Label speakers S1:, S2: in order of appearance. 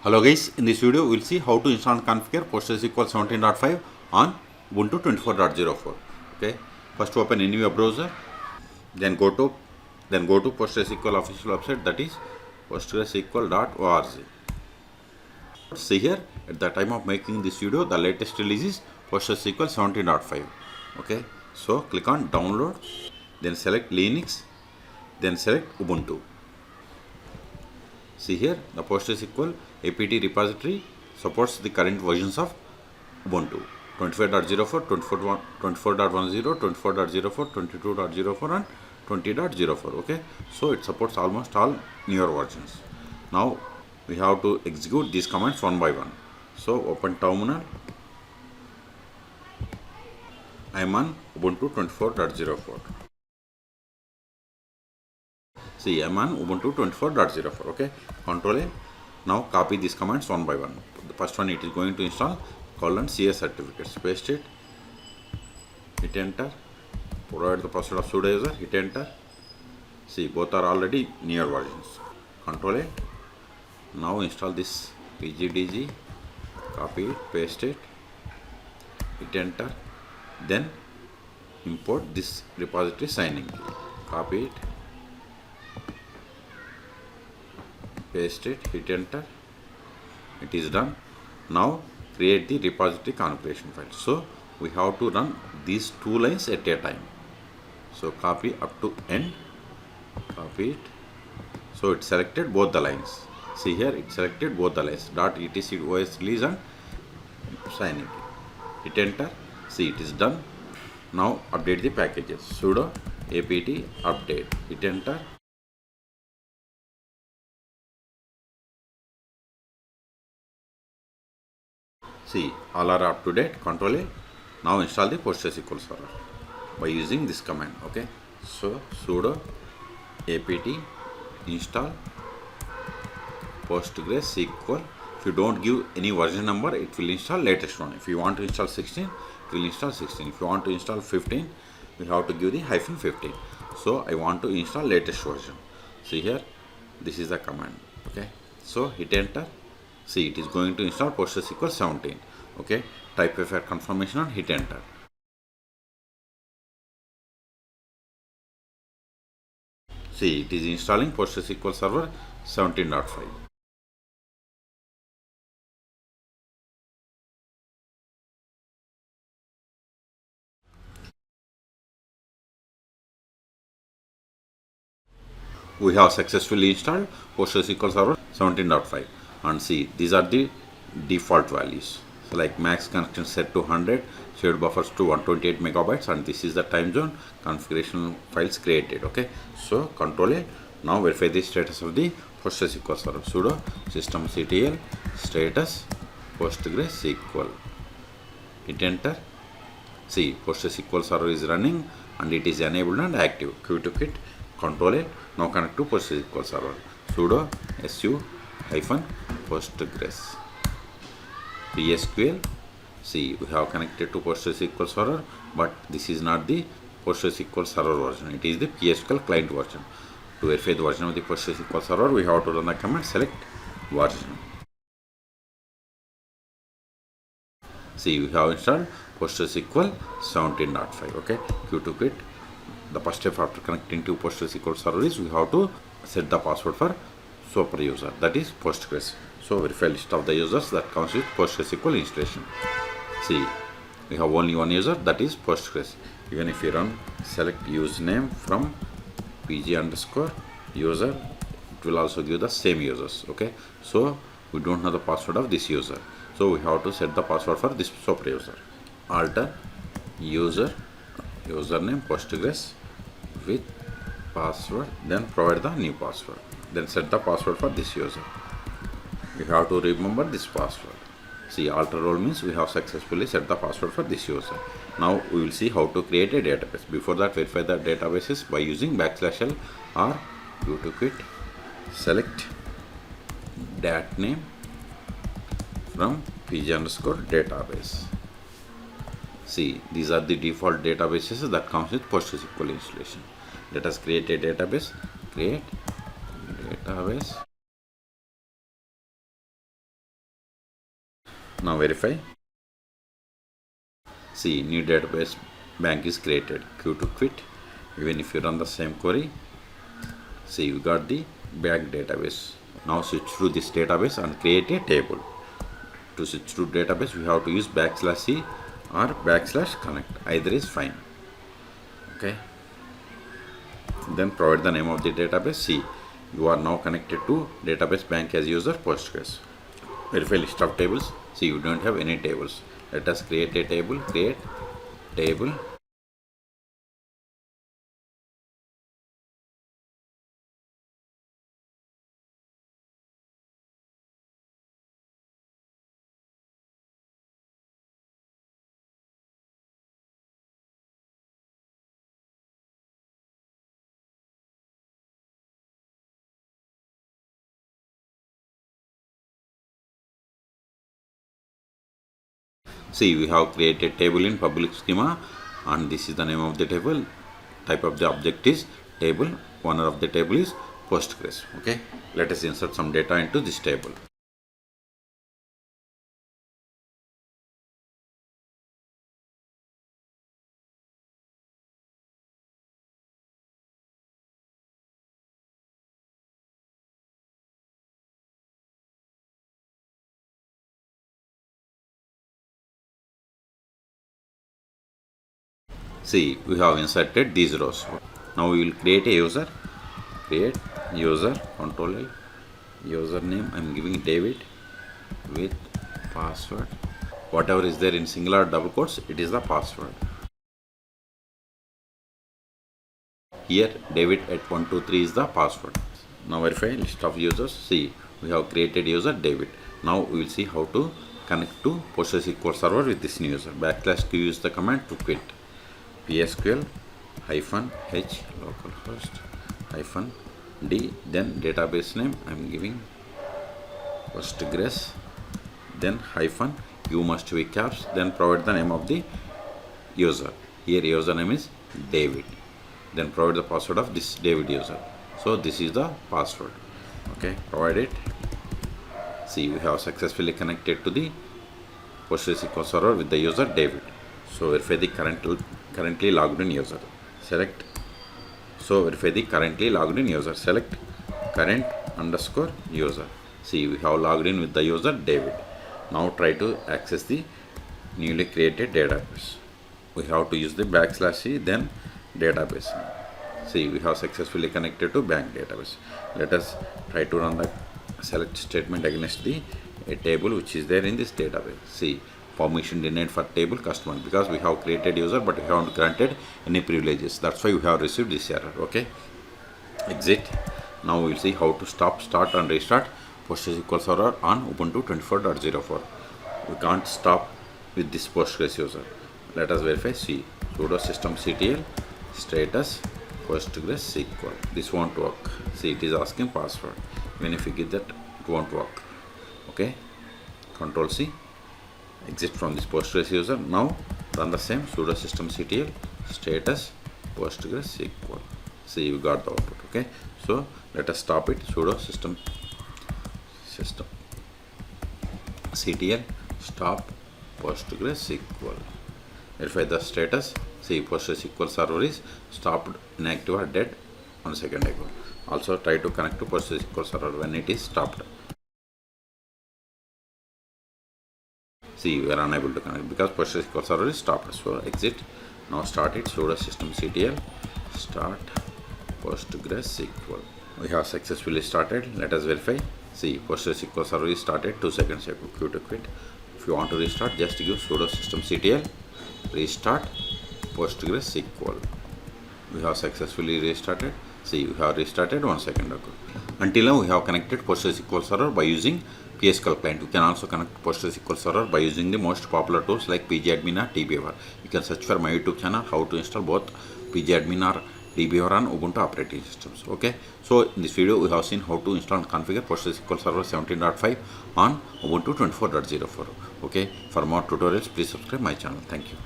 S1: Hello guys, in this video we will see how to install and configure PostgreSQL 17.5 on Ubuntu 24.04. Okay, first open any web browser, then go to PostgreSQL official website, that is postgresql.org. See here, at the time of making this video, the latest release is PostgreSQL 17.5. Okay, so click on download, then select Linux, then select Ubuntu. See here, the PostgreSQL APT repository supports the current versions of Ubuntu 25.04, 24.10, 24.04, 22.04 and 20.04. Okay, so it supports almost all newer versions. Now we have to execute these commands one by one. So open terminal. I am on Ubuntu 24.04. See, I am on Ubuntu 24.04. Okay, Control A. Now copy these commands one by one. The first one, it is going to install :CS certificates. Paste it. Hit enter. Provide the password of sudo user. Hit enter. See, both are already newer versions. Control A. Now install this pgdg. Copy it. Paste it. Hit enter. Then import this repository signing key. Copy it. Paste it, hit enter. It is done. Now create the repository configuration file. So we have to run these two lines at a time. So copy up to end. Copy it. So it selected both the lines. See here, it selected both the lines. .etc OS release and signing. Hit enter. See, it is done. Now update the packages. Sudo apt update. Hit enter. See, all are up to date. Control A. Now install the PostgreSQL server by using this command. Okay, so sudo apt install PostgreSQL. If you don't give any version number, it will install latest one. If you want to install 16, it will install 16. If you want to install 15, we have to give the -15. So I want to install latest version. See here, this is the command. Okay, so hit enter. See, it is going to install PostgreSQL 17. Okay, type a confirmation and hit enter. See, it is installing PostgreSQL Server 17.5. We have successfully installed PostgreSQL Server 17.5. And see, these are the default values. So like max connection set to 100, shared buffers to 128 megabytes, and this is the time zone configuration files created. Okay, so Control A. Now verify the status of the PostgreSQL server. Sudo systemctl status PostgreSQL. Hit enter. See, PostgreSQL server is running and it is enabled and active. Q2kit. Control A. Now connect to PostgreSQL server. Sudo su-postgres PSQL. See, we have connected to PostgreSQL server, but this is not the PostgreSQL server version. It is the PSQL client version. To verify the version of the PostgreSQL server, we have to run the command select version. See, we have installed PostgreSQL 17.5. Okay, Q2kit. The first step after connecting to PostgreSQL server is we have to set the password for super user, that is Postgres. So verify list of the users that comes with PostgreSQL installation. See, we have only one user, that is Postgres. Even if you run select username from pg_user, it will also give the same users. Okay, so we don't know the password of this user, so we have to set the password for this super user. Alter username Postgres with password, then provide the new password, then set the password for this user. We have to remember this password. See, alter role means we have successfully set the password for this user. Now we will see how to create a database. Before that, verify the databases by using \l or Q2kit select dat name from pg_database. See, these are the default databases that comes with PostgreSQL installation. Let us create a database. Create database Now verify. See, new database bank is created. Q to quit. Even if you run the same query, see, you got the bank database. Now switch through this database and create a table. To switch through database, we have to use \c or \connect. Either is fine. Okay. Then provide the name of the database. See, you are now connected to database bank as user Postgres. Verify list of tables. See, you don't have any tables. Let us create a table. Create table. See, we have created table in public schema, and this is the name of the table. Type of the object is table. Owner of the table is Postgres. Okay, let us insert some data into this table. See, we have inserted these rows. Now we will create a user. Create user, Control L, username. I am giving David with password. Whatever is there in singular double quotes, it is the password. Here David at 123 is the password. Now verify list of users. See, we have created user David. Now we will see how to connect to PostgreSQL server with this new user. \q is the command to quit. PSQL -h localhost -d, then database name I am giving Postgres, then hyphen, u must be caps, then provide the name of the user. Here username is David, then provide the password of this David user. So this is the password. Okay, provide it. See, we have successfully connected to the PostgreSQL server with the user David. So verify the currently logged in user. Select. So verify the currently logged in user. Select current underscore user. See, we have logged in with the user David. Now try to access the newly created database. We have to use the \c, then database. See, we have successfully connected to bank database. Let us try to run the select statement against the table which is there in this database. See, permission denied for table customer, because we have created user but we haven't granted any privileges. That's why we have received this error. Okay, exit. Now we will see how to stop, start and restart PostgreSQL server on Ubuntu 24.04. We can't stop with this Postgres user. Let us verify. See, sudo systemctl status PostgreSQL. This won't work. See, it is asking password. Even if you give that, it won't work. Okay, Control C. Exit from this Postgres user. Now run the same sudo systemctl status PostgreSQL. See, you got the output. Okay, so let us stop it. Sudo systemctl stop PostgreSQL. Verify the status. See, PostgreSQL server is stopped, inactive or dead 1 second ago. Also try to connect to PostgreSQL server when it is stopped. See, we are unable to connect because PostgreSQL server is stopped. So exit. Now start it. Sudo systemctl start PostgreSQL. We have successfully started. Let us verify. See, PostgreSQL server is started 2 seconds ago. Q to quit. If you want to restart, just give sudo systemctl restart PostgreSQL. We have successfully restarted. See, we have restarted 1 second ago. Until now, we have connected PostgreSQL server by using PSQL client. You can also connect PostgreSQL server by using the most popular tools like pgadmin or dbver. You can search for my YouTube channel how to install both pgadmin or dbver on Ubuntu operating systems. Okay, so in this video we have seen how to install and configure PostgreSQL server 17.5 on Ubuntu 24.04. Okay, for more tutorials please subscribe my channel. Thank you.